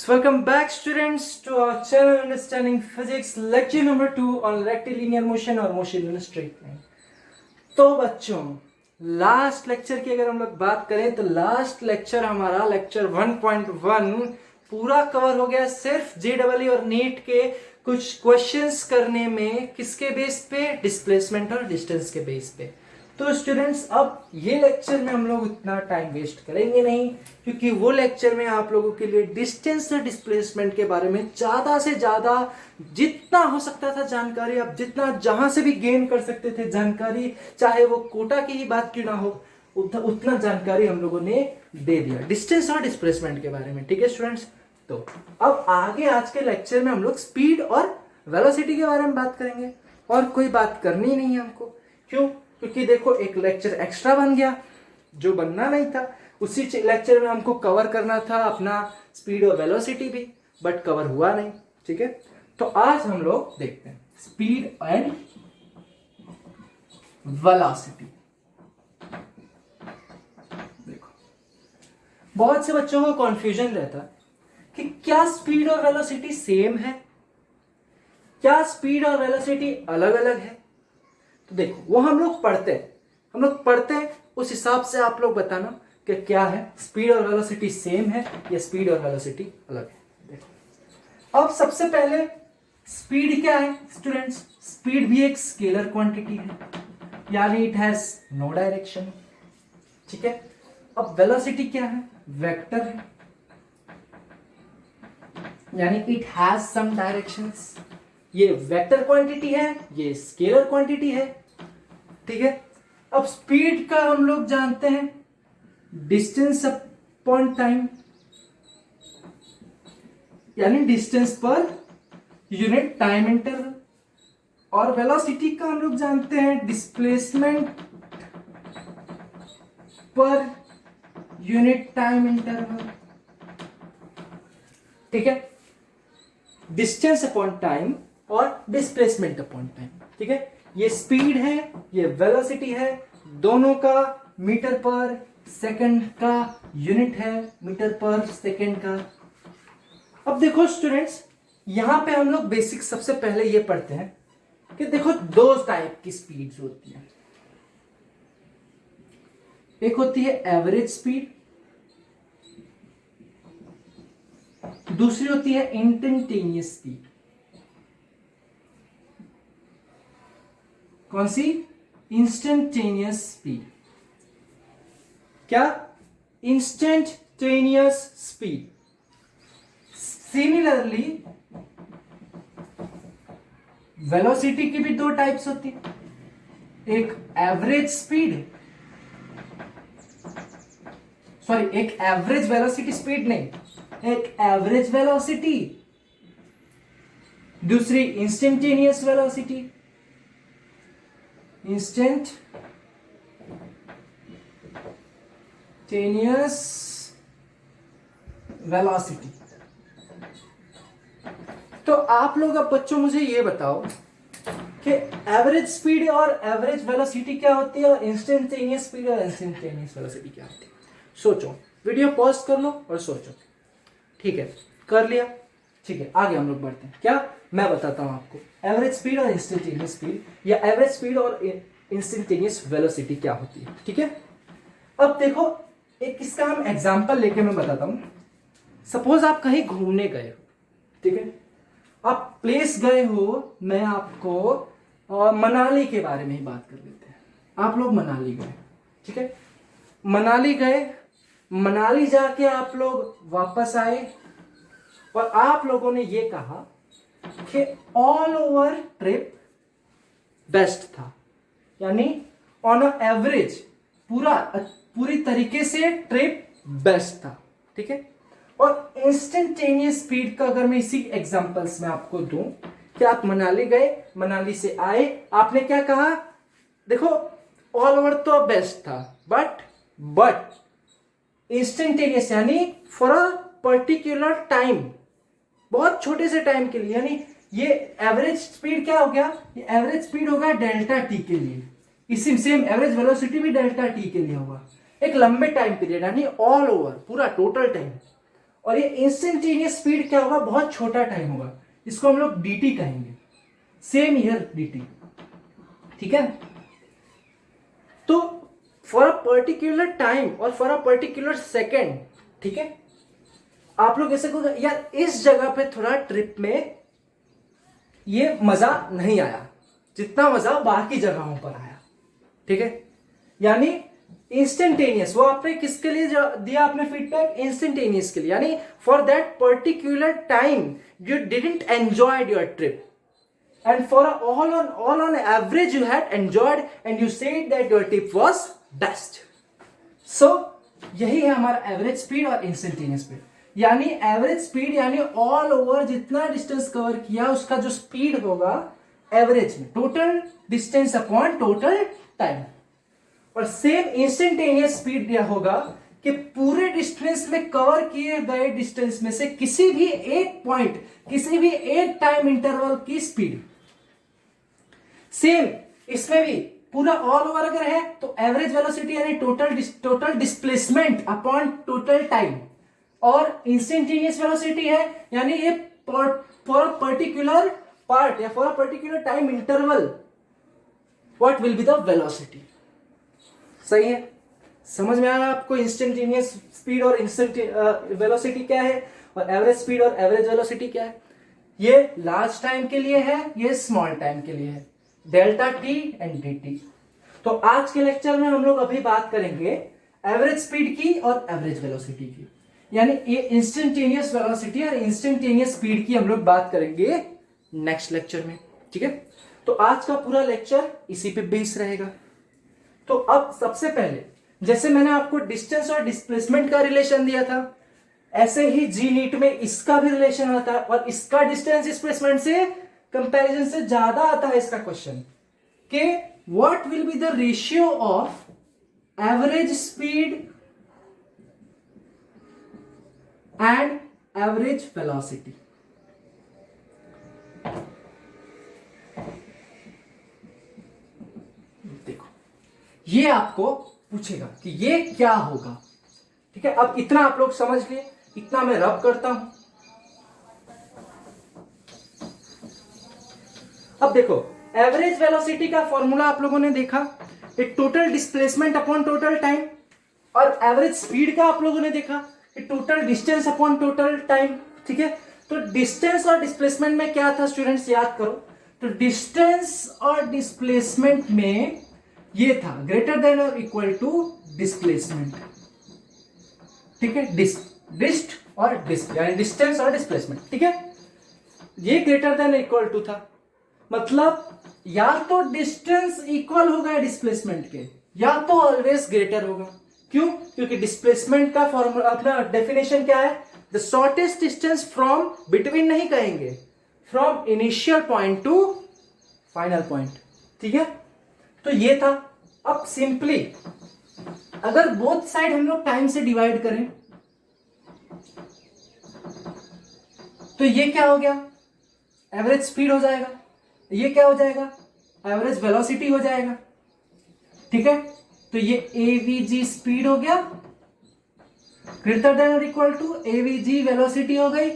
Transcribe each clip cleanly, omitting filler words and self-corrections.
Welcome back students to our channel Understanding Physics lecture number 2 on rectilinear motion और motion in a straight line। तो बच्चों last lecture की अगर हम लोग बात करें तो लास्ट लेक्चर हमारा लेक्चर 1.1 पूरा कवर हो गया सिर्फ जेडब्ल्यू और नीट के कुछ क्वेश्चंस करने में। किसके बेस पे? डिस्प्लेसमेंट और डिस्टेंस के बेस पे। तो स्टूडेंट्स अब ये लेक्चर में हम लोग उतना टाइम वेस्ट करेंगे नहीं, क्योंकि वो लेक्चर में आप लोगों के लिए डिस्टेंस और डिस्प्लेसमेंट के बारे में ज़्यादा से ज़्यादा जितना हो सकता था जानकारी, आप जितना जहां से भी गेन कर सकते थे जानकारी, चाहे वो कोटा की ही बात क्यों ना हो, उतना जानकारी हम लोगों ने दे दिया डिस्टेंस और डिस्प्लेसमेंट के बारे में। ठीक है स्टूडेंट्स, तो अब आगे आज के लेक्चर में हम लोग स्पीड और वेलोसिटी के बारे में बात करेंगे, और कोई बात करनी नहीं है हमको। क्यों? क्योंकि देखो एक लेक्चर एक्स्ट्रा बन गया जो बनना नहीं था। उसी लेक्चर में हमको कवर करना था अपना स्पीड और वेलोसिटी भी, बट कवर हुआ नहीं। ठीक है, तो आज हम लोग देखते हैं स्पीड एंड वेलोसिटी। देखो बहुत से बच्चों को कंफ्यूजन रहता है कि क्या स्पीड और वेलोसिटी सेम है, क्या स्पीड और वेलोसिटी अलग अलग है। तो देखो वो हम लोग पढ़ते हैं उस हिसाब से आप लोग बताना कि क्या है, स्पीड और वेलोसिटी सेम है या स्पीड और वेलोसिटी अलग है। देखो अब सबसे पहले स्पीड क्या है स्टूडेंट्स? स्पीड भी एक स्केलर क्वांटिटी है, यानी इट हैज नो डायरेक्शन। ठीक है, अब वेलोसिटी क्या है? वेक्टर है, यानी इट हैज सम डायरेक्शंस। ये वेक्टर क्वांटिटी है, ये स्केलर क्वांटिटी है। ठीक है, अब स्पीड का हम लोग जानते हैं डिस्टेंस अपॉन टाइम, यानी distance per unit time interval. और वेलोसिटी का हम लोग जानते हैं displacement per unit time interval. ठीक है, डिस्टेंस अपॉन टाइम और डिस्प्लेसमेंट अपॉन टाइम। ठीक है, ये स्पीड है, ये वेलोसिटी है, दोनों का मीटर पर सेकंड का यूनिट है, मीटर पर सेकंड का। अब देखो स्टूडेंट्स, यहां पे हम लोग बेसिक सबसे पहले ये पढ़ते हैं कि देखो दो टाइप की स्पीड्स होती हैं। एक होती है एवरेज स्पीड, दूसरी होती है इंस्टेंटेनियस स्पीड। कौन सी? Instantaneous speed. क्या? Instantaneous speed. सिमिलरली वेलोसिटी की भी दो टाइप्स होती है, एक एवरेज स्पीड, सॉरी एक एवरेज वेलोसिटी स्पीड नहीं, एक एवरेज वेलोसिटी, दूसरी इंस्टेंटेनियस वेलोसिटी, इंस्टेंटेनियस वेलोसिटी। तो आप लोग अब बच्चों मुझे ये बताओ कि एवरेज स्पीड और एवरेज वेलोसिटी क्या होती है, और इंस्टेंटेनियस स्पीड और इंस्टेंटेनियस वेलोसिटी क्या होती है। सोचो, वीडियो पॉज कर लो और सोचो। ठीक है, कर लिया? ठीक है, आगे हम लोग बढ़ते हैं। क्या? मैं बताता हूं आपको एवरेज स्पीड और इंस्टेंटेनियस स्पीड, या एवरेज स्पीड और इंस्टेंटेनियस वेलोसिटी क्या होती है। ठीक है, अब देखो एक इसका हम एग्जांपल लेके मैं बताता हूं। सपोज आप कहीं घूमने गए हो, ठीक है, आप प्लेस गए हो, मैं आपको मनाली के बारे में ही बात कर लेते हैं। आप लोग मनाली गए, ठीक है, मनाली गए, मनाली जाके आप लोग वापस आए और आप लोगों ने ये कहा कि ऑल ओवर ट्रिप बेस्ट था, यानी ऑन अ एवरेज पूरी तरीके से ट्रिप बेस्ट था। ठीक है, और इंस्टेंटेनियस स्पीड का अगर मैं इसी एग्जांपल्स में आपको दूं कि आप मनाली गए, मनाली से आए, आपने क्या कहा? देखो ऑल ओवर तो बेस्ट था, बट इंस्टेंटेनियस यानी फॉर अ पर्टिकुलर टाइम, बहुत छोटे से टाइम के लिए, यानी ये एवरेज स्पीड क्या हो गया? ये एवरेज स्पीड होगा डेल्टा टी के लिए। इसी सेम एवरेज वेलोसिटी भी डेल्टा टी के लिए होगा, एक लंबे टाइम पीरियड, यानी ऑल ओवर पूरा टोटल टाइम। और ये इंस्टेंटेनियस स्पीड क्या होगा, बहुत छोटा टाइम होगा, इसको हम लोग dt कहेंगे, सेम ईयर dt, ठीक है। तो फॉर अ पर्टिकुलर टाइम और फॉर अ पर्टिकुलर सेकेंड, ठीक है, आप लोग ऐसे को यार इस जगह पे थोड़ा ट्रिप में ये मजा नहीं आया जितना मजा बाकी जगहों पर आया, ठीक है। यानी इंस्टेंटेनियस, वो आपने किसके लिए दिया आपने फीडबैक, इंस्टेंटेनियस के लिए, यानी for that particular time you didn't enjoyed your trip and for all on average you had enjoyed and you said that your trip was best. So यही है हमारा एवरेज स्पीड और इंस्टेंटेनियस स्पीड। यानी average speed यानी all over जितना distance cover किया उसका जो स्पीड होगा एवरेज में, total distance upon total time. और सेम इंस्टेंटेनियस स्पीड यह होगा कि पूरे डिस्टेंस में कवर किए गए डिस्टेंस में से किसी भी एक पॉइंट, किसी भी एक टाइम इंटरवल की स्पीड। सेम इसमें भी पूरा ऑल ओवर अगर है तो एवरेज वेलोसिटी यानी total displacement upon total time, और इंस्टेंटेनियस वेलोसिटी है यानी ये फॉर पर्टिकुलर पार्ट या for particular time interval what will be the velocity. सही है, समझ में आया आपको इंस्टेंटेनियस स्पीड और वेलोसिटी क्या है और एवरेज स्पीड और एवरेज वेलोसिटी क्या है। ये लार्ज टाइम के लिए है, ये स्मॉल टाइम के लिए है, delta T and D T. तो आज के लेक्चर में हम लोग अभी बात करेंगे एवरेज स्पीड की और एवरेज वेलोसिटी की, यानी ये इंस्टेंटेनियस वेलोसिटी और इंस्टेंटेनियस स्पीड की हम लोग बात करेंगे नेक्स्ट लेक्चर में, ठीक है। तो आज का पूरा लेक्चर इसी पे बेस रहेगा। तो अब सबसे पहले जैसे मैंने आपको डिस्टेंस और डिस्प्लेसमेंट का रिलेशन दिया था, ऐसे ही जी नीट में इसका भी रिलेशन आता है, और इसका डिस्टेंस डिस्प्लेसमेंट से कंपैरिजन से ज्यादा आता है इसका क्वेश्चन कि what will be the ratio of average speed and average velocity. देखो ये आपको पूछेगा कि ये क्या होगा, ठीक है। अब इतना आप लोग समझ लिए, इतना मैं रब करता हूं। अब देखो एवरेज वेलोसिटी का फॉर्मूला आप लोगों ने देखा, एक total displacement upon total time, और एवरेज स्पीड का आप लोगों ने देखा total distance upon total time, ठीक है। तो डिस्टेंस और डिस्प्लेसमेंट में क्या था स्टूडेंट्स, याद करो। तो डिस्टेंस और डिस्प्लेसमेंट में ये था ग्रेटर देन और इक्वल टू डिस्प्लेसमेंट, ठीक है। डिस्ट और डिस्प यानी डिस्टेंस और डिस्प्लेसमेंट, ठीक है। ये ग्रेटर देन इक्वल टू था, मतलब या तो डिस्टेंस इक्वल होगा डिस्प्लेसमेंट के, या तो ऑलवेज ग्रेटर होगा। क्यों? क्योंकि डिस्प्लेसमेंट का फॉर्मूला अपना डेफिनेशन क्या है, the shortest distance from, between नहीं कहेंगे, from initial point two final point, ठीक है। तो ये था। अब सिंपली अगर बोथ साइड हम लोग टाइम से डिवाइड करें तो ये क्या हो गया, एवरेज स्पीड हो जाएगा, ये क्या हो जाएगा, एवरेज वेलोसिटी हो जाएगा, ठीक है। तो ये एवीजी स्पीड हो गया, ग्रेटर देन और इक्वल टू एवीजी वेलोसिटी हो गई,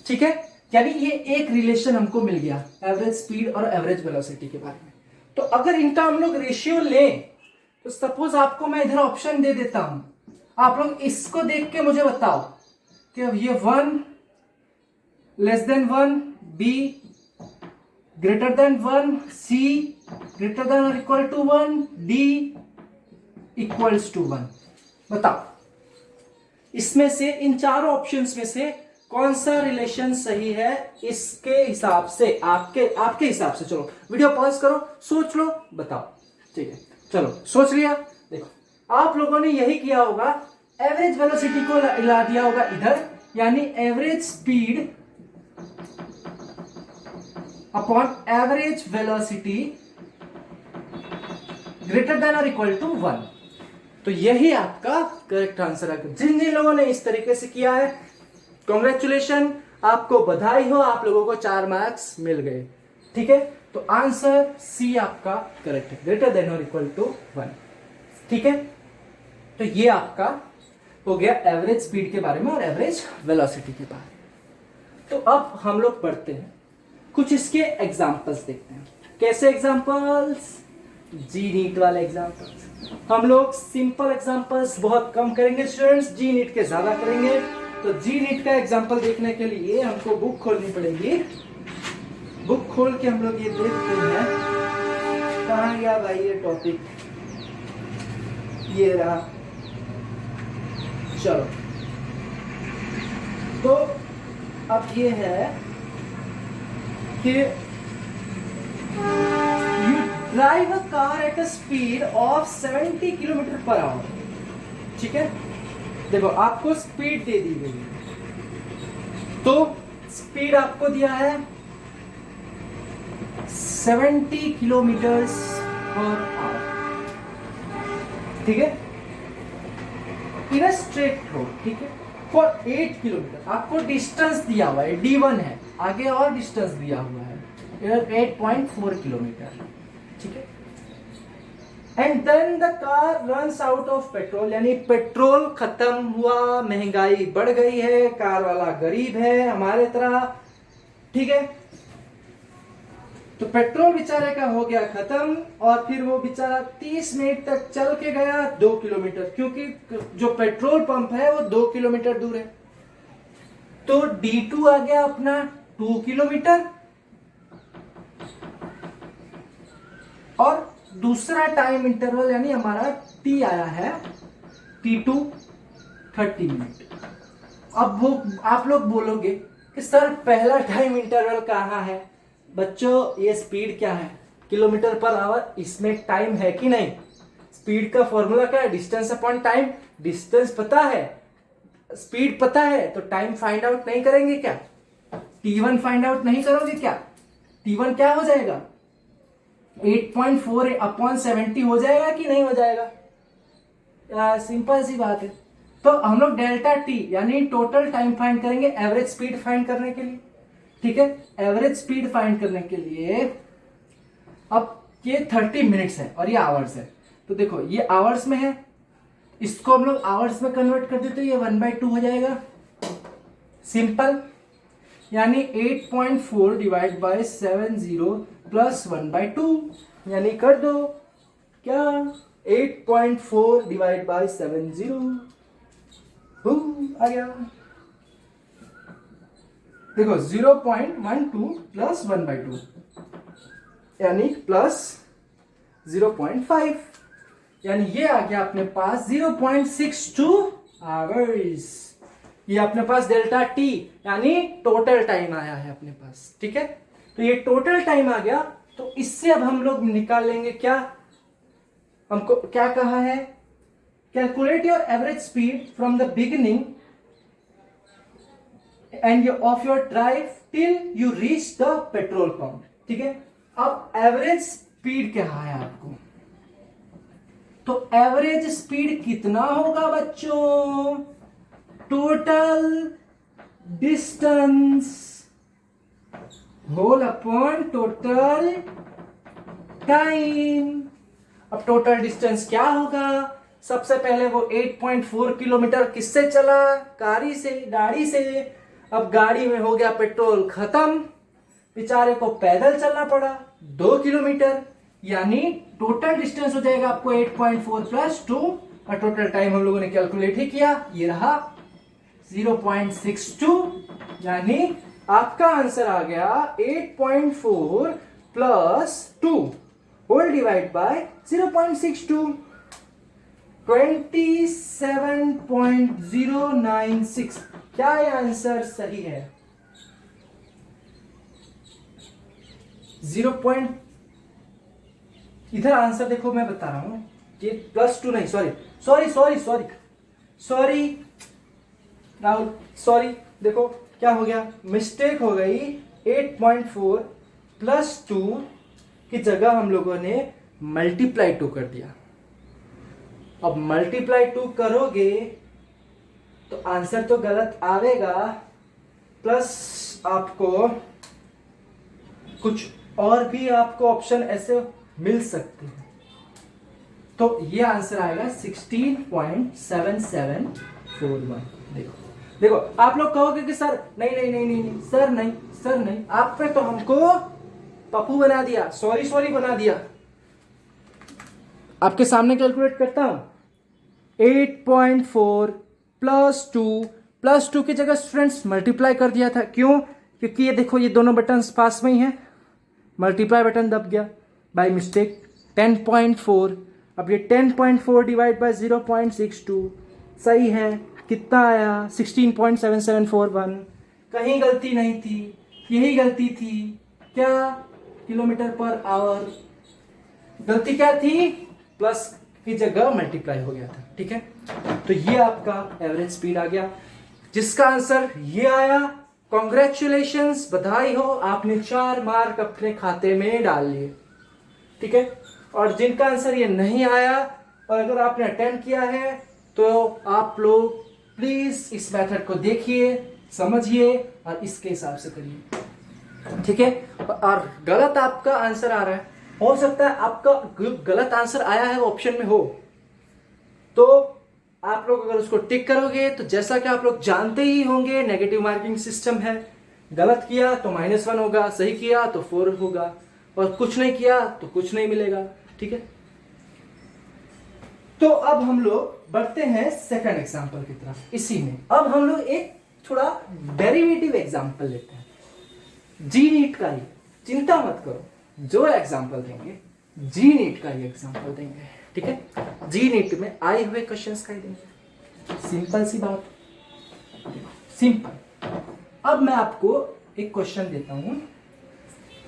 ठीक है। यानी ये एक रिलेशन हमको मिल गया एवरेज स्पीड और एवरेज वेलोसिटी के बारे में। तो अगर इनका हम लोग रेशियो लें तो सपोज आपको मैं इधर ऑप्शन दे देता हूं, आप लोग इसको देख के मुझे बताओ कि ये 1 less than 1, B greater than 1, C greater than और equal to 1, D equals to 1। बताओ इसमें से, इन चारों ऑप्शंस में से कौन सा रिलेशन सही है इसके हिसाब से, आपके हिसाब से। चलो वीडियो पॉज करो, सोच लो, बताओ, ठीक है। चलो सोच लिया। देखो आप लोगों ने यही किया होगा, एवरेज वेलोसिटी को ला दिया होगा इधर, यानी average speed upon average velocity greater than और इक्वल टू 1। तो यही आपका करेक्ट आंसर है। जिन जिन लोगों ने इस तरीके से किया है कॉन्ग्रेचुलेशन, आपको बधाई हो, आप लोगों को 4 मार्क्स मिल गए, ठीक है। तो आंसर सी आपका करेक्ट है, ग्रेटर देन और इक्वल टू 1, ठीक है। तो ये आपका हो गया एवरेज स्पीड के बारे में और एवरेज वेलोसिटी के बारे में। तो अब हम लोग पढ़ते हैं कुछ इसके एग्जांपल्स देखते हैं। कैसे एग्जांपल्स? जी नीट वाले एग्जांपल्स। हम लोग सिंपल एग्जांपल्स बहुत कम करेंगे स्टूडेंट्स, जी नीट के ज्यादा करेंगे। तो जी नीट का एग्जांपल देखने के लिए हमको बुक खोलनी पड़ेगी। बुक खोल के हम लोग ये देखते हैं कहाँ गया भाई ये टॉपिक, ये रहा। चलो तो अब ये है कि you drive a car at a speed of 70 kilometre per our. ठीक है, देखो आपको स्पीड दे दी गई है, तो स्पीड आपको दिया है 70 किलोमीटर पर आवर। ठीक है, इन अ स्ट्रेट रोड। ठीक है, फॉर 8 किलोमीटर आपको डिस्टेंस दिया हुआ है, D1 है, आगे और डिस्टेंस दिया हुआ है 8.4 किलोमीटर। ठीक है, and then the car runs out of petrol, यानी पेट्रोल खत्म हुआ, महंगाई बढ़ गई है, कार वाला गरीब है हमारे तरह। ठीक है, तो पेट्रोल बेचारे का हो गया खत्म और फिर वो बेचारा 30 मिनट तक चल के गया 2 किलोमीटर, क्योंकि जो पेट्रोल पंप है वो 2 किलोमीटर दूर है। तो D2 आ गया अपना 2 किलोमीटर और दूसरा टाइम इंटरवल यानी हमारा T आया है T2 30 मिनट। अब वो आप लोग बोलोगे कि सर पहला टाइम इंटरवल कहाँ है? बच्चों ये स्पीड क्या है? किलोमीटर पर आवर, इसमें टाइम है कि नहीं? स्पीड का फॉर्मूला क्या है? Distance upon time. डिस्टेंस पता है, स्पीड पता है, तो टाइम फाइंड आउट नहीं करेंगे क्या? T1 फाइंड आउट नहीं करोगे क्या? T1 क्या हो जाएगा? 8.4 अपॉन 70 हो जाएगा कि नहीं हो जाएगा? सिंपल सी बात है। तो हम लोग डेल्टा टी यानी टोटल टाइम फाइंड करेंगे एवरेज स्पीड फाइंड करने के लिए। ठीक है, एवरेज स्पीड फाइंड करने के लिए अब ये 30 मिनट्स है और ये आवर्स है, तो देखो ये आवर्स में है, इसको हम लोग आवर्स में कन्वर्ट कर देते, ये 1/2 हो जाएगा। सिंपल, यानी 8.4 डिवाइड बाय 70 प्लस 1/2, यानी कर दो क्या 8.4 डिवाइड बाय 70 आ गया। देखो 0.12 प्लस 1/2 यानी प्लस 0.5, यानी ये आ गया अपने पास 0.62 आवर्स। ये अपने पास डेल्टा टी यानी टोटल टाइम आया है अपने पास। ठीक है, तो ये टोटल टाइम आ गया। तो इससे अब हम लोग निकाल लेंगे क्या, हमको क्या कहा है? Calculate your average speed from the beginning end of your drive till you reach the petrol pump. ठीक है, अब एवरेज स्पीड क्या है आपको? तो एवरेज स्पीड कितना होगा बच्चों? Total distance whole upon total time. अब टोटल डिस्टेंस क्या होगा? सबसे पहले वो 8.4 किलोमीटर किससे चला? गाड़ी से। अब गाड़ी में हो गया पेट्रोल खत्म, बेचारे को पैदल चलना पड़ा 2 किलोमीटर, यानी टोटल डिस्टेंस हो जाएगा आपको 8.4 प्लस 2 और टोटल टाइम हम लोगों ने कैलकुलेट ही किया, ये रहा 0.62, यानी आपका आंसर आ गया 8.4 प्लस 2 होल डिवाइड बाय 0.62, 27.096। क्या ये आंसर सही है? 0. इधर आंसर देखो, मैं बता रहा हूं ये +2 नहीं, सॉरी राहुल, सॉरी, देखो क्या हो गया, मिस्टेक हो गई। 8.4 प्लस 2 की जगह हम लोगों ने मल्टीप्लाई 2 कर दिया। अब मल्टीप्लाई 2 करोगे तो आंसर तो गलत आवेगा, प्लस आपको कुछ और भी आपको ऑप्शन ऐसे मिल सकते हैं। तो ये आंसर आएगा 16.77 देखो देखो, आप लोग कहोगे कि सर नहीं नहीं नहीं नहीं नहीं सर नहीं सर नहीं, आपने तो हमको पप्पू बना दिया, सॉरी सॉरी बना दिया। आपके सामने कैलकुलेट करता हूं, 8.4 प्लस टू की जगह स्टूडेंट्स मल्टीप्लाई कर दिया था। क्यों? क्योंकि ये देखो ये दोनों बटन पास में ही हैं, मल्टीप्लाई बटन दब गया बाय मिस्टेक। 10.4, अब ये 10.4 डिवाइड बाय 0.62 सही है, कितना आया 16.7741। कहीं गलती नहीं थी, यही गलती थी, क्या? Kilometre per our. गलती क्या थी? प्लस की जगह मल्टीप्लाई हो गया था। ठीक है, तो ये आपका एवरेज स्पीड आ गया, जिसका आंसर ये आया। कॉन्ग्रेचुलेशंस, बधाई हो, आपने 4 मार्क अपने खाते में डाल लिए। ठीक है, और जिनका आंसर ये नहीं आया और अगर आपने अटेम्प्ट किया है तो आप लोग प्लीज इस मेथड को देखिए, समझिए और इसके हिसाब से करिए। ठीक है, और गलत आपका आंसर आ रहा है, हो सकता है आपका गलत आंसर आया है वो ऑप्शन में हो, तो आप लोग अगर उसको टिक करोगे तो जैसा कि आप लोग जानते ही होंगे नेगेटिव मार्किंग सिस्टम है। गलत किया तो -1 होगा, सही किया तो 4 होगा, और कुछ नहीं किया तो कुछ नहीं मिलेगा। ठीक है, तो अब हम लोग बढ़ते हैं सेकंड एग्जांपल की तरफ। इसी में अब हम लोग एक थोड़ा डेरिवेटिव एग्जांपल लेते हैं। जी नीट का ही, चिंता मत करो, जो एग्जांपल देंगे जी नीट का ही एग्जांपल देंगे। ठीक है, जी नीट में आए हुए क्वेश्चंस का ही देंगे, सिंपल सी बात, सिंपल। अब मैं आपको एक क्वेश्चन देता हूं,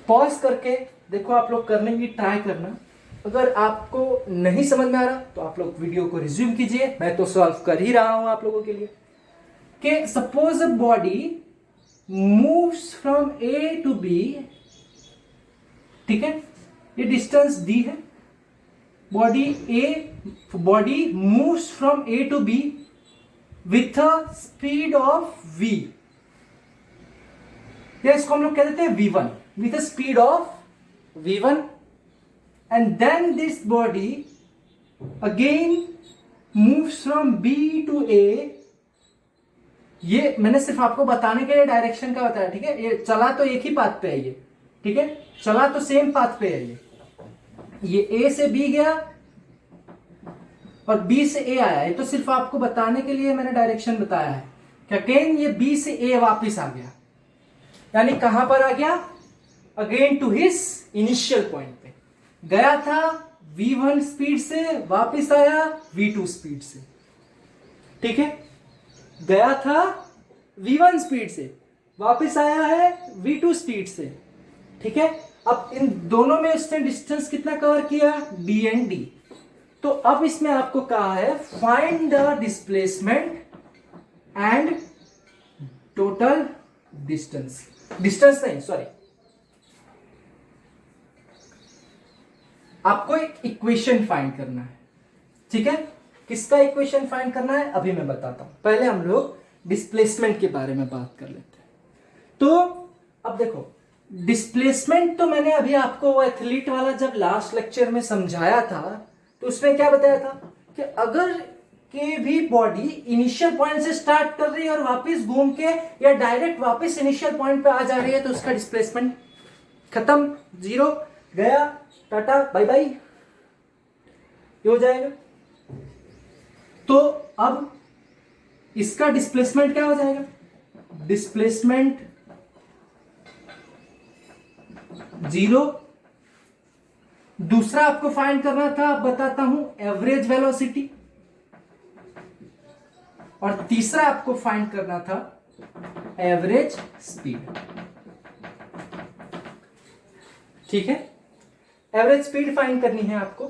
पॉज करके देखो, आप लोग करने की ट्राई करना। अगर आपको नहीं समझ में आ रहा तो आप लोग वीडियो को रिज्यूम कीजिए, मैं तो सॉल्व कर ही रहा हूं आप लोगों के लिए। कि suppose a body moves from A to B, ठीक है, ये डिस्टेंस डी है, body moves from A to B with a speed of v, या इसको हम लोग कह देते हैं v1, with a speed of v1, and then this body again moves from B to A। ये मैंने सिर्फ आपको बताने के लिए डायरेक्शन का बताया। ठीक है, ये चला तो एक ही पाथ पे है ये, ठीक है, चला तो सेम पाथ पे है ये A से B गया और B से A आया। ये तो सिर्फ आपको बताने के लिए मैंने डायरेक्शन बताया है कि अगेन ये B से A वापिस आ गया, यानी कहां पर आ गया? Again to his initial point पे गया था, v1 स्पीड से वापस आया v2 स्पीड से। ठीक है, गया था v1 स्पीड से, वापस आया है v2 स्पीड से। ठीक है, अब इन दोनों में उसने डिस्टेंस कितना कवर किया? b and d। तो अब इसमें आपको कहा है find the displacement and total distance, distance नहीं सॉरी, आपको एक इक्वेशन फाइंड करना है। ठीक है, किसका इक्वेशन फाइंड करना है अभी मैं बताता हूं, पहले हम लोग डिस्प्लेसमेंट के बारे में बात कर लेते हैं। तो अब देखो, डिस्प्लेसमेंट तो मैंने अभी आपको वो एथलीट वाला जब लास्ट लेक्चर में समझाया था तो उसमें क्या बताया था कि अगर के भी बॉडी इनिशियल पॉइंट से स्टार्ट कर रही है और वापस घूम के या डायरेक्ट वापस इनिशियल पॉइंट पे आ जा रही है तो उसका डिस्प्लेसमेंट खत्म, जीरो, गया, टाटा बाय बाय, ये हो जाएगा। तो अब इसका डिस्प्लेसमेंट क्या हो जाएगा? डिस्प्लेसमेंट 0। दूसरा आपको फाइंड करना था, अब बताता हूं, एवरेज वेलोसिटी, और तीसरा आपको फाइंड करना था एवरेज स्पीड। ठीक है, एवरेज स्पीड फाइंड करनी है आपको,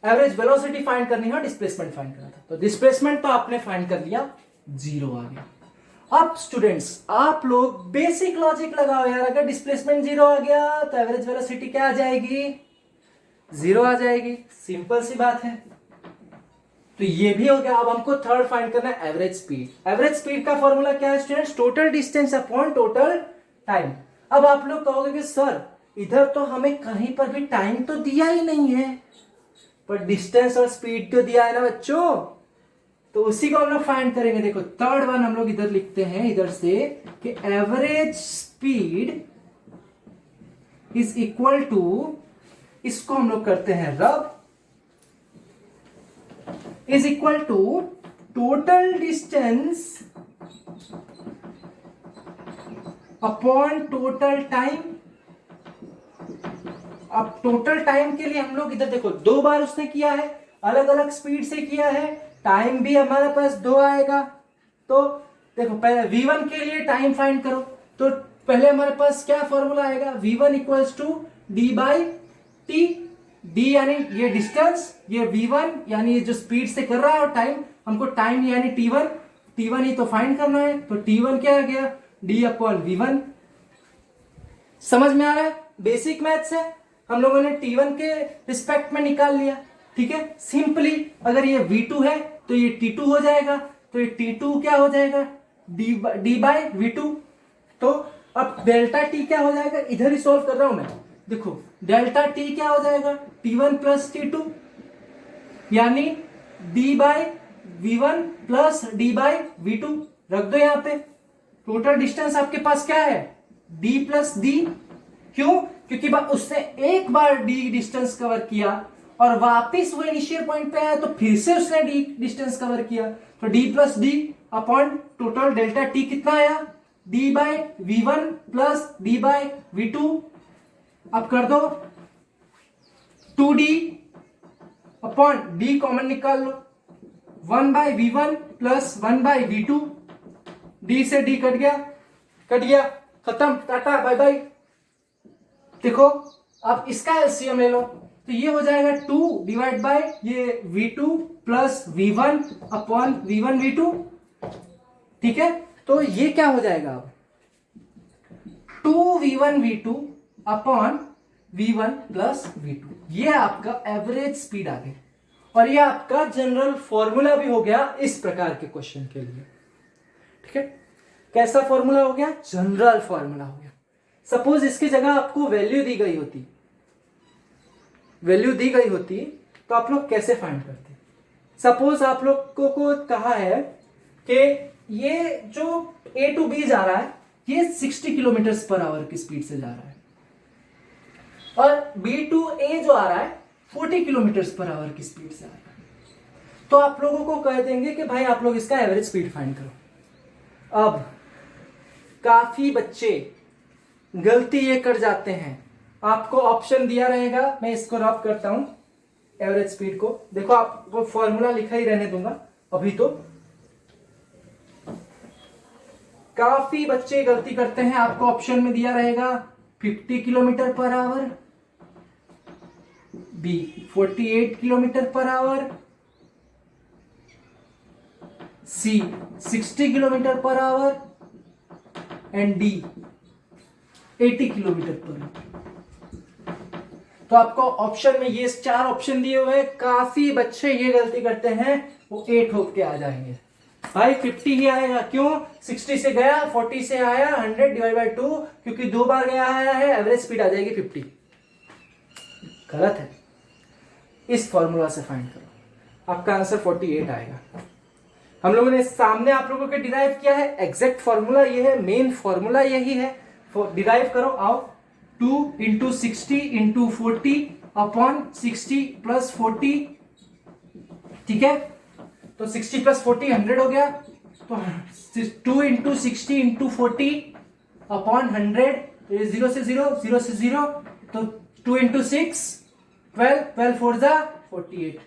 एवरेज वेलोसिटी फाइंड करनी है और डिस्प्लेसमेंट फाइंड करना था। तो डिस्प्लेसमेंट तो आपने फाइंड कर लिया, 0 आ गया। अब स्टूडेंट्स आप लोग बेसिक लॉजिक लगाओ यार, अगर डिस्प्लेसमेंट 0 आ गया तो एवरेज वेलोसिटी क्या आ जाएगी? 0 आ जाएगी, सिंपल सी बात है। तो ये भी हो गया। अब हमको थर्ड फाइंड करना है एवरेज स्पीड। एवरेज स्पीड का फॉर्मूला क्या है students? Total distance upon total time. अब आप लोग कहोगे कि सर इधर तो हमें कहीं पर भी टाइम तो दिया ही नहीं है, पर डिस्टेंस और स्पीड तो दिया है ना बच्चों। तो उसी को हम लोग फाइंड करेंगे। देखो थर्ड वन हम लोग इधर लिखते हैं, इधर से कि average speed is equal to, इसको हम लोग करते हैं रब, is equal to total distance upon total time. अब टोटल टाइम के लिए हम लोग इधर देखो 2 बार उसने किया है, अलग अलग स्पीड से किया है, टाइम भी हमारे पास 2 आएगा। तो देखो पहले v1 के लिए टाइम फाइंड करो, तो पहले हमारे पास क्या फॉर्मूला आएगा, v1 equals to D by T. D यानी ये डिस्टेंस, ये v1 यानी ये जो स्पीड से कर रहा है, और टाइम हमको टाइम यानी t1 ही तो फाइंड करना है। तो t1 क्या आ गया, d अपॉन v1। समझ में आ रहा है, बेसिक मैथ्स है, हम लोगों ने t1 के रिस्पेक्ट में निकाल लिया। ठीक है, सिंपली अगर ये v2 है तो ये t2 हो जाएगा, तो ये t2 क्या हो जाएगा, d बाई v2। तो अब डेल्टा t क्या हो जाएगा, इधर ही सॉल्व कर रहा हूं मैं। देखो डेल्टा t क्या हो जाएगा, t1 प्लस t2 यानी d by v1 plus d by v2। रख दो यहां पे, टोटल डिस्टेंस आपके पास क्या है, d प्लस d। क्यों, क्योंकि उसने एक बार d डिस्टेंस कवर किया और वापिस वो इनिशियल पॉइंट पे आया, तो फिर से उसने d डिस्टेंस कवर किया। तो d plus d upon total delta t कितना आया, d by v1 plus d by v2। अब कर दो 2d अपॉन d कॉमन निकाल लो, 1 by v1 plus 1 by v2। d से d कट गया, खत्म, टाटा बाय बाय। देखो अब इसका एलसीएम ले लो, तो ये हो जाएगा 2 डिवाइड बाय ये v2 plus v1 upon v1 v2। ठीक है, तो ये क्या हो जाएगा अब 2v1 v2 upon v1 plus v2। ये आपका एवरेज स्पीड आ गई, और ये आपका जनरल फॉर्मूला भी हो गया इस प्रकार के क्वेश्चन के लिए। ठीक है, कैसा फॉर्मूला हो गया, जनरल फॉर्मूला हो गया। सपोज इसकी जगह आपको वैल्यू दी गई होती तो आप लोग कैसे फाइंड करते। सपोज आप लोग को कहा है कि ये जो A टू B जा रहा है ये 60 किलोमीटर पर आवर की स्पीड से जा रहा है, और B टू A जो आ रहा है 40 किलोमीटर पर आवर की स्पीड से आ रहा है। तो आप लोगों को कह देंगे कि भाई आप लोग इसका एवरेज स्पीड फाइंड करो। अब काफी बच्चे गलती ये कर जाते हैं, आपको ऑप्शन दिया रहेगा, मैं इसको रब करता हूं एवरेज स्पीड को। देखो आपको फॉर्मूला लिखा ही रहने दूंगा अभी। तो काफी बच्चे गलती करते हैं, आपको ऑप्शन में दिया रहेगा 50 kilometre per hour, B 48 kilometre per hour, C 60 kilometre per hour and D 80 kilometre per hour. तो आपको ऑप्शन में ये 4 ऑप्शन दिए हुए हैं, काफी बच्चे ये गलती करते हैं, वो 8 होके आ जाएंगे। भाई 50 ही आएगा, क्यों, 60 से गया 40 से आया, 100 डिवाइड बाई 2, क्योंकि 2 बार गया आया है, एवरेज स्पीड आ जाएगी 50। गलत है, इस फॉर्मूला से फाइंड करो, आपका आंसर 48 आएगा। हम लोगों ने सामने आप लोगों के डिराइव किया है, एग्जैक्ट फॉर्मूला ये है, मेन फॉर्मूला यही है, डिराइव करो। आओ 2 इंटू 60 इंटू 40 अपॉन 60 प्लस 40। ठीक है, तो 60 प्लस 40 100 हो गया, तो 2 इंटू 60 इंटू 40 अपॉन 100, 0 से 0, 0 से 0, तो 2 इंटू 6 12, 12 4 जा 48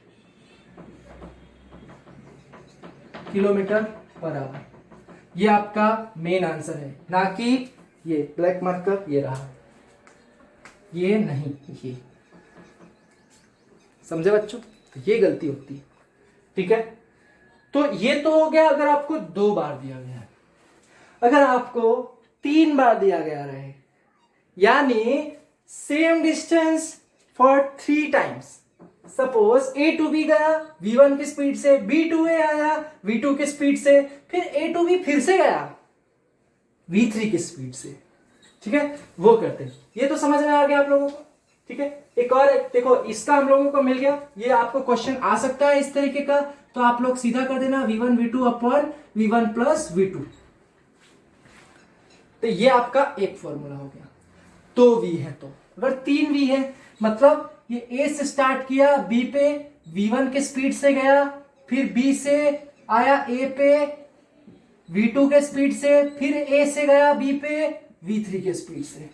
किलोमीटर पर आवर। ये आपका मेन आंसर है, ना कि ये ब्लैक मार्कर ये रहा, ये नहीं, ये समझे बच्चों, तो ये गलती होती है। ठीक है, तो ये तो हो गया अगर आपको 2 बार दिया गया है। अगर आपको 3 बार दिया गया रहे, यानी same distance for 3 times. Suppose A to B गया V1 की स्पीड से, B टू A आया V2 की स्पीड से, फिर A टू B फिर से गया V3 की स्पीड से। ठीक है, वो करते हैं। ये तो समझ में आ गया आप लोगों को। ठीक है, एक और देखो, इसका हम लोगों को मिल गया, ये आपको क्वेश्चन आ सकता है इस तरीके का, तो आप लोग सीधा कर देना v1 v2 upon v1 plus v2। तो ये आपका एक फॉर्मूला हो गया। 2v है, तो अगर 3v है मतलब ये a से स्टार्ट किया, b पे v1 के स्पीड से गया, फिर b से आया a पे v2 के स्पीड से, फिर a से गया b पे v3 के स्पीड से।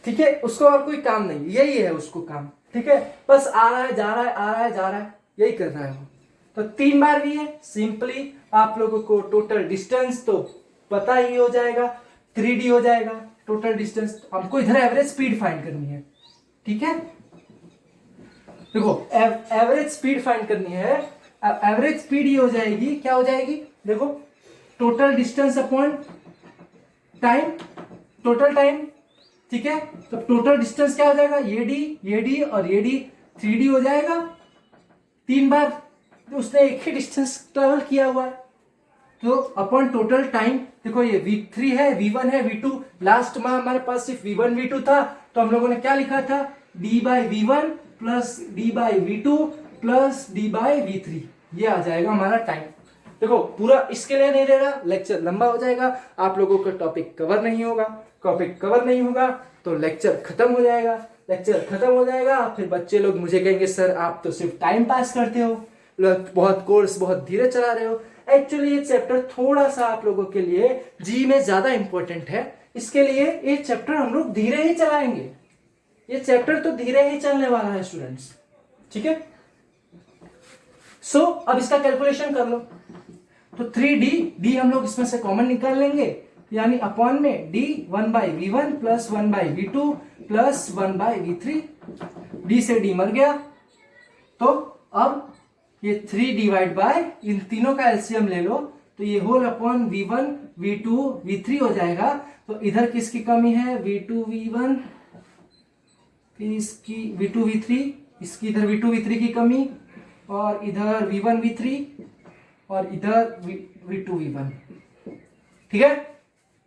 ठीक है, उसको और कोई काम नहीं, यही है उसको काम। ठीक है, बस आ रहा है जा रहा है, आ रहा है जा रहा है, यही कर रहा है वो। तो 3 बार भी है, सिंपली आप लोगों को टोटल डिस्टेंस तो पता ही हो जाएगा, 3d हो जाएगा टोटल डिस्टेंस। हमको इधर एवरेज स्पीड फाइंड करनी है। ठीक है, देखो एवरेज स्पीड फाइंड करनी है। एवरेज स्पीड ये हो जाएगी, क्या हो जाएगी, देखो total distance upon time, total time. ठीक है, तो टोटल डिस्टेंस क्या हो जाएगा, ये डी और ये डी, 3d हो जाएगा। 3 बार तो उसने एक ही डिस्टेंस ट्रेवल किया हुआ है, तो अपॉन टोटल टाइम। देखो ये v3 है, v1 है, v2, लास्ट में हमारे पास सिर्फ v1 v2 था, तो हम लोगों ने क्या लिखा था, d by v1 plus d by v2 plus d by v3, ये आ जाएगा हमारा टाइम। देखो पूरा इसके लिए नहीं ले रहा, लेक्चर लंबा हो जाएगा, आप लोगों का टॉपिक कवर नहीं होगा, टॉपिक कवर नहीं होगा तो लेक्चर खत्म हो जाएगा। लेक्चर खत्म हो जाएगा, फिर बच्चे लोग मुझे कहेंगे सर आप तो सिर्फ टाइम पास करते हो, बहुत कोर्स बहुत धीरे चला रहे हो। एक्चुअली ये चैप्टर थोड़ा सा आप लोगों के लिए जी में ज्यादा इंपॉर्टेंट है, इसके लिए ये चैप्टर हम लोग धीरे ही चलाएंगे। ये चैप्टर तो धीरे ही चलने वाला है स्टूडेंट्स। ठीक है, सो अब इसका कैलकुलेशन कर लो। तो 3d हम लोग इसमें से कॉमन निकाल लेंगे, यानी अपॉन में d 1/v1 plus 1/v2 plus 1/v3। d से d मर गया, तो अब ये 3 डिवाइड बाय इन तीनों का एलसीएम ले लो, तो ये whole upon v1 v2 v3 हो जाएगा। तो इधर किसकी कमी है, v2 v1, फिर इसकी v2 v3, इसकी इधर v2 v3 की कमी, और इधर v1 v3 और इधर v2 v1। ठीक है,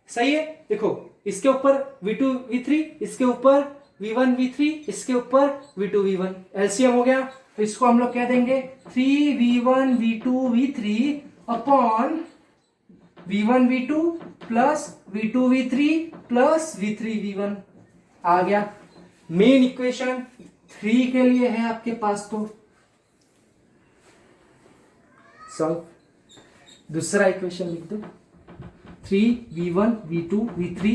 सही है। देखो इसके ऊपर v2 v3, इसके ऊपर v1 v3, इसके ऊपर v2 v1, एलसीएम हो गया। तो इसको हम लोग कह देंगे 3v1 v2 v3 upon v1 v2 plus v2 v3 plus v3 v1 आ गया। मेन इक्वेशन 3 के लिए है आपके पास, तो सॉल्व। दूसरा इक्वेशन लिख दो, 3v1 v2 v3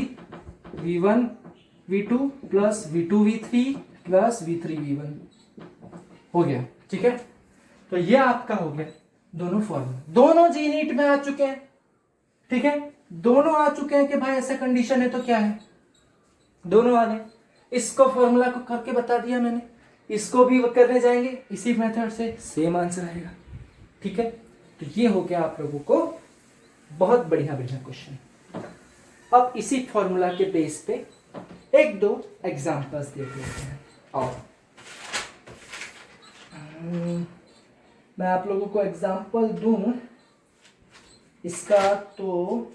v1 v2 plus v2 v3 plus v3 v1 हो गया। ठीक है, तो ये आपका हो गया दोनों फॉर्मूला, दोनों जी नीट में आ चुके हैं। ठीक है, दोनों आ चुके हैं कि भाई ऐसा कंडीशन है तो क्या है, दोनों आ गए। इसको फॉर्मूला को करके बता दिया मैंने, इसको भी करने जाएंगे इसी मेथड से, सेम आंसर आएगा। ठीक है, तो ये हो गया आप लोगों को बहुत बढ़िया क्वेश्चन। अब इसी फॉर्मूला के बेस पे एक दो एग्जांपल्स देख लेते हैं। और मैं आप लोगों को एग्जांपल दूं इसका, तो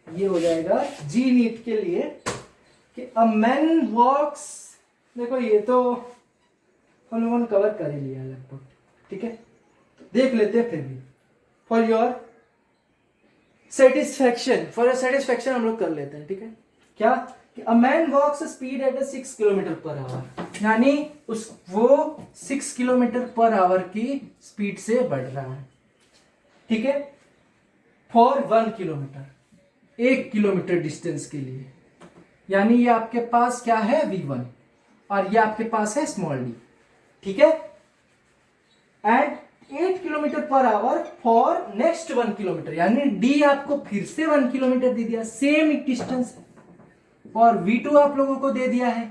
ये हो जाएगा जी नीट के लिए कि अ मैन वॉक्स। देखो ये तो हम लोगों ने कवर कर ही लिया लगभग। ठीक है, देख लेते हैं फिर भी फॉर योर सेटिस्फैक्शन हम लोग कर लेते हैं। ठीक है, क्या कि a man walks speed at 6 kilometre per hour, यानी वो 6 किलोमीटर पर आवर की स्पीड से बढ़ रहा है। ठीक है, फॉर 1 किलोमीटर, 1 किलोमीटर डिस्टेंस के लिए, यानी ये आपके पास क्या है v1 और ये आपके पास है स्मॉल d। ठीक है, at 8 kilometre per hour for next 1 kilometre, यानी d आपको फिर से 1 किलोमीटर दे दिया, सेम डिस्टेंस, और v2 आप लोगों को दे दिया है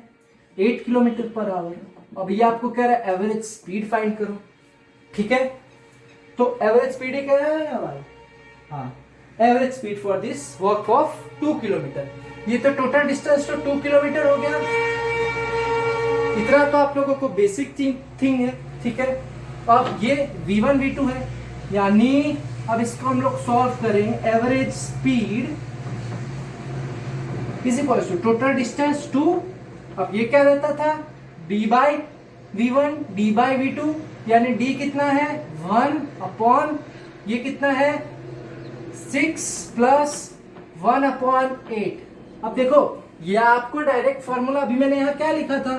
8 किलोमीटर पर आवर। अब ये आपको कह रहा है एवरेज स्पीड फाइंड करो। ठीक है, तो एवरेज स्पीड ही कह रहा है ना भाई, हाँ, average speed for this walk of 2 kilometre. ये तो टोटल डिस्टेंस तो 2 किलोमीटर हो गया। इतना तो आप लोगों को बेसिक थिंग है। ठीक है, अब ये v1 v2 है, यानी अब इसको हम लोग सॉल्व करें, average speed is equal to total distance 2। अब ये क्या रहता था, d by v1 d by v2 यानी डी कितना है 1 अपॉन ये कितना है 6 प्लस 1 अपॉन 8। अब देखो ये आपको डायरेक्ट फॉर्मूला अभी मैंने यहाँ क्या लिखा था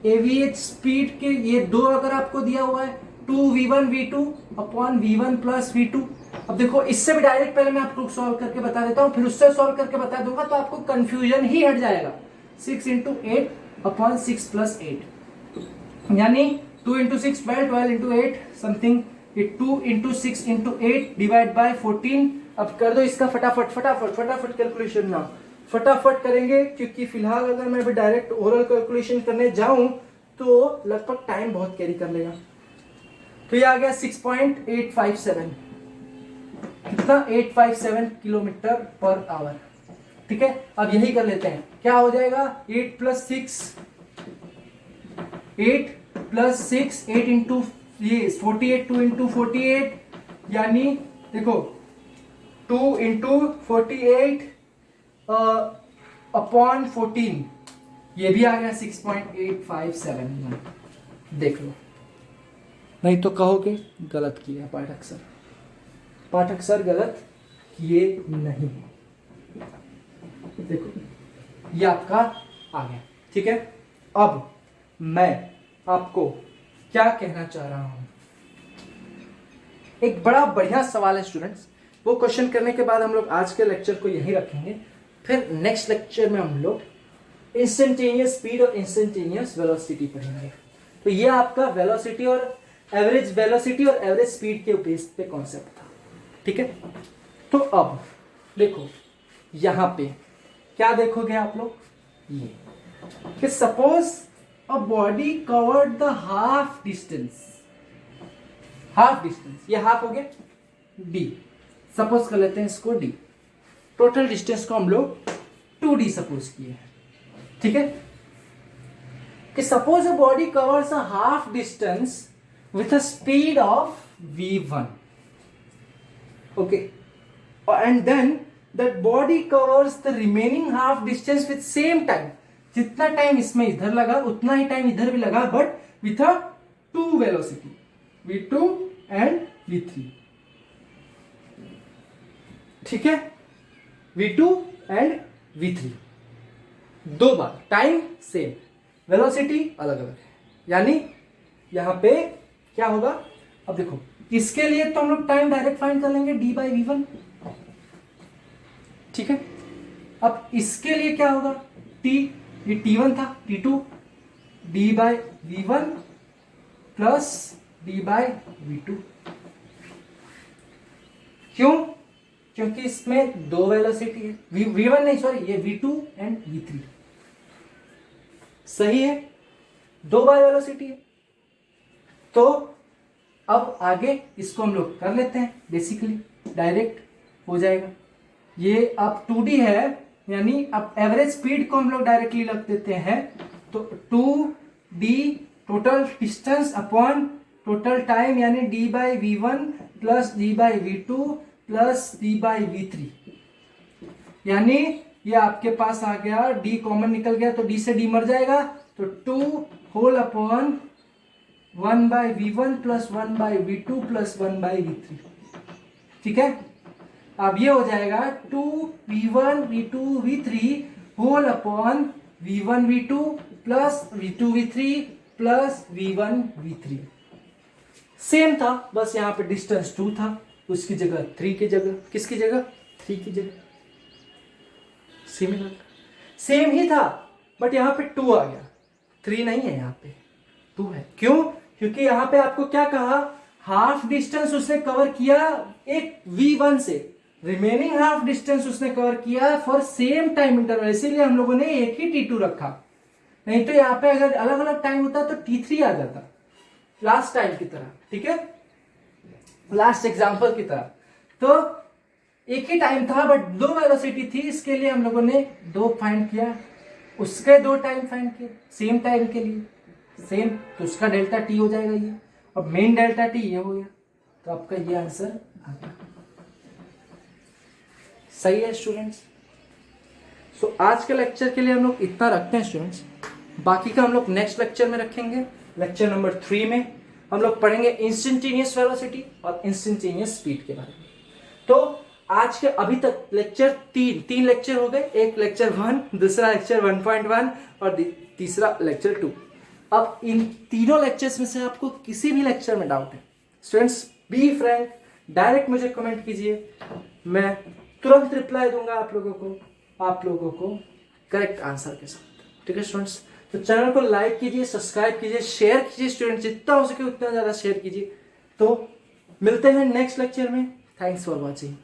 एवीएच स्पीड के ये दो अगर आपको दिया हुआ है 2v1v2 upon v1 plus v2। अब देखो इससे भी डायरेक्ट पहले मैं आपको सॉल्व करके बता देता हूँ फिर उससे सॉल्व करके बता दूंगा तो आपको कंफ्यूजन ही हट जाएगा। 6 इंटू 8 अपॉन 6 प्लस 8 यानी 2 into 6 12 into 8 something 2 into 6 into 8 divide by 14। अब कर दो इसका फटाफट कैलकुलेशन ना फटाफट करेंगे क्योंकि फिलहाल अगर मैं भी डायरेक्ट ओरल कैलकुलेशन करने जाऊं तो लगभग टाइम बहुत कैरी कर लेगा। तो ये आ गया 6.857 कितना 857 किलोमीटर पर आवर। ठीक है अब यही कर लेते हैं क्या हो जाएगा 8 प्लस 6 8 इंटू ये 48 2 इंटू 48 यानी देखो 2 इंटू 48 अपॉन 14 ये भी आ गया 6.857। देख लो नहीं तो कहोगे गलत किया पाठक सर गलत किए नहीं। देखो ये आपका आ गया। ठीक है अब मैं आपको क्या कहना चाह रहा हूं एक बड़ा बढ़िया सवाल है स्टूडेंट्स वो क्वेश्चन करने के बाद हम लोग आज के लेक्चर को यहीं रखेंगे फिर नेक्स्ट लेक्चर में हम लोग इंस्टेंटेनियस स्पीड और इंस्टेंटेनियस वेलोसिटी पढ़ेंगे। तो ये आपका वेलोसिटी और एवरेज स्पीड के बेस पे कॉन्सेप्ट था। ठीक है तो अब देखो यहां पे क्या देखोगे आप लोग ये कि suppose a body covered the half distance ये हाफ हो गया डी सपोज कर लेते हैं इसको डी टोटल डिस्टेंस को हम लोग 2d सपोज किए हैं। ठीक है कि suppose a body covers a half distance with a speed of v1 okay and then that body covers the remaining half distance with same time जितना टाइम इसमें इधर लगा उतना ही टाइम इधर भी लगा but with a two velocity v2 and v3। ठीक है v2 and v3 दो बार टाइम सेम वेलोसिटी अलग अलग है यानी यहां पे क्या होगा। अब देखो इसके लिए तो हम लोग टाइम डायरेक्ट फाइंड कर लेंगे d बाई v1। ठीक है अब इसके लिए क्या होगा t ये t1 था t2 d by v1 plus d by v2। क्यों क्योंकि इसमें दो वेलोसिटी है v1 नहीं सॉरी ये v2 एंड v3 सही है दो बार वेलोसिटी है। तो अब आगे इसको हम लोग कर लेते हैं बेसिकली डायरेक्ट हो जाएगा। ये अब 2d है यानी अब एवरेज स्पीड को हम लोग डायरेक्टली रख देते हैं तो 2d total distance upon total time यानी d by v1 plus d by v2 plus d by v3 यानी ये आपके पास आ गया d कॉमन निकल गया तो d से d मर जाएगा तो 2 whole upon 1 by v1 plus 1 by v2 plus 1 by v3। ठीक है अब ये हो जाएगा 2v1 v2 v3 whole upon v1 v2 plus v2 v3 plus v1 v3। Same था बस यहाँ पे डिस्टेंस 2 था उसकी जगह 3 की जगह किसकी जगह 3 की जगह सिमिलर सेम ही था बट यहाँ पे 2 आ गया 3 नहीं है यहाँ पे 2 है। क्यों क्योंकि यहां पे आपको क्या कहा हाफ डिस्टेंस उसने कवर किया एक v1 से रिमेनिंग हाफ डिस्टेंस उसने कवर किया फॉर सेम टाइम इंटरवल इसीलिए हम लोगों ने एक ही t2 रखा नहीं तो यहाँ पे अगर अलग अलग टाइम होता तो t3 आ जाता लास्ट टाइम की तरह। ठीक है लास्ट एग्जांपल की तरह तो एक ही टाइम था बट दो वेलोसिटी थी इसके लिए हम लोगों ने दो फाइंड किया उसके दो टाइम फाइंड किए सेम टाइम के लिए सेम तो उसका डेल्टा टी हो जाएगा ये अब मेन डेल्टा टी ये हो गया तो आपका ये आंसर आ गया। सही है स्टूडेंट्स। सो आज के लेक्चर के लिए हम लोग इतना रखते हैं स्टूडेंट्स बाकी का हम लोग नेक्स्ट लेक्चर में रखेंगे लेक्चर नंबर 3 में हम लोग पढ़ेंगे इंस्टेंटेनियस वेलोसिटी और इंस्टेंटेनियस स्पीड के बारे में। तो आज के अभी तक लेक्चर तीन लेक्चर हो गए, एक लेक्चर 1, दूसरा लेक्चर 1.1 और तीसरा लेक्चर 2। अब इन तीनों लेक्चर्स में से आपको किसी भी लेक्चर में डाउट है, स्टूडेंट्स बी फ्रैंक, डायरेक्ट मुझे कमेंट कीजिए, मैं तुरंत रिप्लाई दूंगा आप लोगों को करेक्ट आंसर के साथ। ठीक है स्टूडेंट्स, तो चैनल को लाइक कीजिए, सब्सक्राइब कीजिए, शेयर कीजिए स्टूडेंट्स, जितना हो सके उतना ज़्यादा शेयर कीजिए। तो मिलते हैं नेक्स्ट लेक्चर में। Thanks for watching.